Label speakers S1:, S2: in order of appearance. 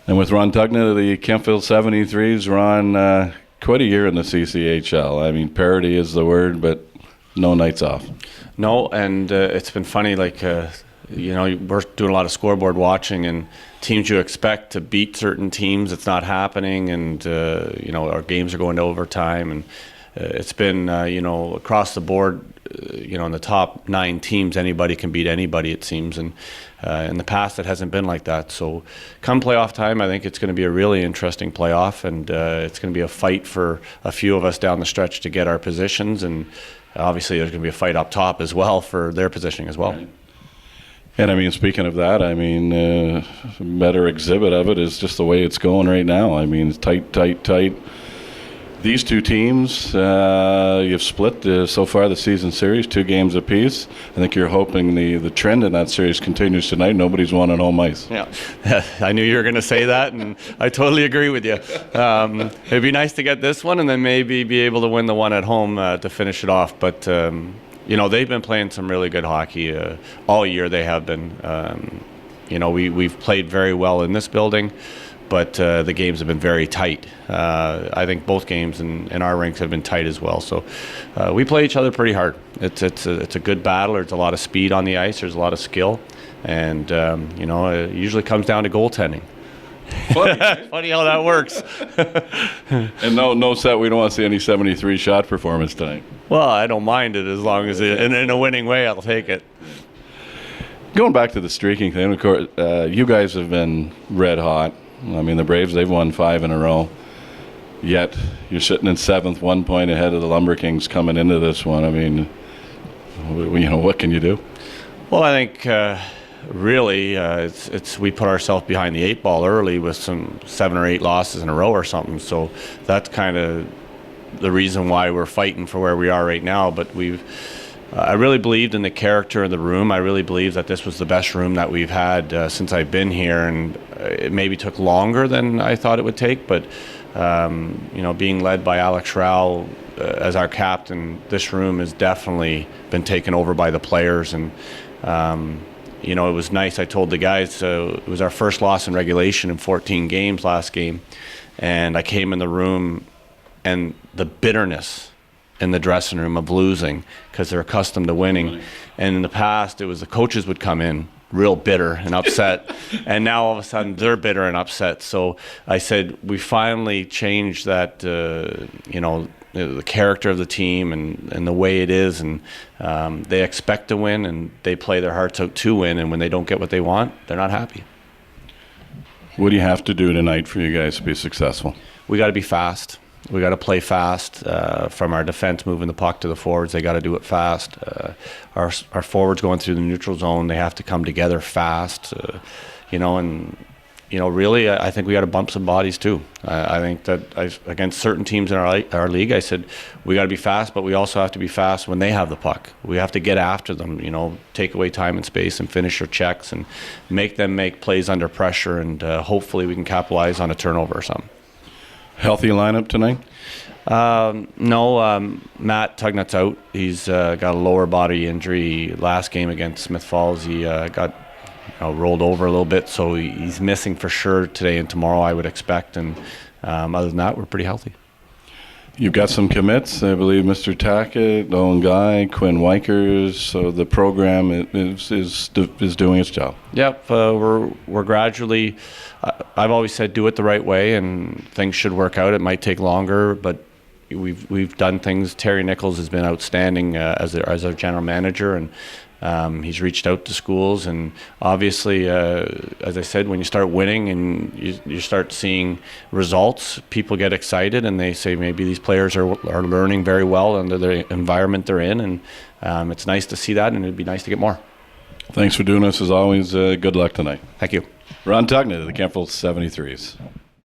S1: And with Ron Tugnutt of the Kemptville 73s, Ron, quite a year in the CCHL. I mean, parity is the word, but no nights off.
S2: No, and it's been funny, like, we're doing a lot of scoreboard watching, and teams you expect to beat certain teams, it's not happening, and, our games are going to overtime, and it's been, across the board, in the top 9 teams, anybody can beat anybody, it seems, and in the past it hasn't been like that. So come playoff time, I think it's going to be a really interesting playoff, and it's going to be a fight for a few of us down the stretch to get our positions, and obviously there's going to be a fight up top as well for their positioning as well.
S1: Right. And I mean, speaking of that, I mean, a better exhibit of it is just the way it's going right now. I mean, it's tight. These two teams, you've split so far the season series, 2 games apiece. I think you're hoping the trend in that series continues tonight. Nobody's won on home ice.
S2: Yeah, I knew you were going to say that, and I totally agree with you. It'd be nice to get this one and then maybe be able to win the one at home to finish it off. But, they've been playing some really good hockey all year. They have been. We've played very well in this building, but the games have been very tight. I think both games in our rinks have been tight as well. So we play each other pretty hard. It's a good battle. There's a lot of speed on the ice. There's a lot of skill, and it usually comes down to goaltending. Funny how that works.
S1: And no set. We don't want to see any 73 shot performance tonight.
S2: Well, I don't mind it as long as in a winning way. I'll take it.
S1: Going back to the streaking thing, of course, you guys have been red hot. I mean, the Braves, they've won 5 in a row. Yet you're sitting in 7th, 1 point ahead of the Lumber Kings coming into this one. I mean, what can you do?
S2: Well, I think really we put ourselves behind the 8 ball early with some 7 or 8 losses in a row or something. So that's kind of the reason why we're fighting for where we are right now. But I really believed in the character of the room. I really believe that this was the best room that we've had since I've been here, and it maybe took longer than I thought it would take, but being led by Alex Rao as our captain, this room has definitely been taken over by the players, and it was nice. I told the guys it was our first loss in regulation in 14 games last game, and I came in the room, and the bitterness in the dressing room of losing, because they're accustomed to winning. And in the past, it was the coaches would come in real bitter and upset, and now all of a sudden they're bitter and upset. So I said, we finally changed that, the character of the team and the way it is, and they expect to win, and they play their hearts out to win, and when they don't get what they want, they're not happy.
S1: What do you have to do tonight for you guys to be successful?
S2: We got to be fast. We got to play fast. From our defense moving the puck to the forwards, they got to do it fast. Our forwards going through the neutral zone, they have to come together fast. Really, I think we got to bump some bodies too. I think that against certain teams in our league, I said we got to be fast, but we also have to be fast when they have the puck. We have to get after them. Take away time and space and finish their checks and make them make plays under pressure, and hopefully we can capitalize on a turnover or something.
S1: Healthy lineup tonight?
S2: No, Matt Tugnutt's out. He's got a lower body injury. Last game against Smith Falls, he got rolled over a little bit, so he's missing for sure today and tomorrow, I would expect. And other than that, we're pretty healthy.
S1: You've got some commits, I believe. Mr. Tackett, Owen Guy, Quinn Wykers. So the program is doing its job.
S2: Yep, we're gradually. I've always said do it the right way, and things should work out. It might take longer, but we've done things. Terry Nichols has been outstanding as our general manager, and he's reached out to schools, and obviously, as I said, when you start winning and you start seeing results, people get excited, and they say maybe these players are learning very well under the environment they're in, and it's nice to see that, and it'd be nice to get more.
S1: Thanks for doing this as always. Good luck tonight.
S2: Thank you.
S1: Ron Tugnutt of the Kemptville 73s.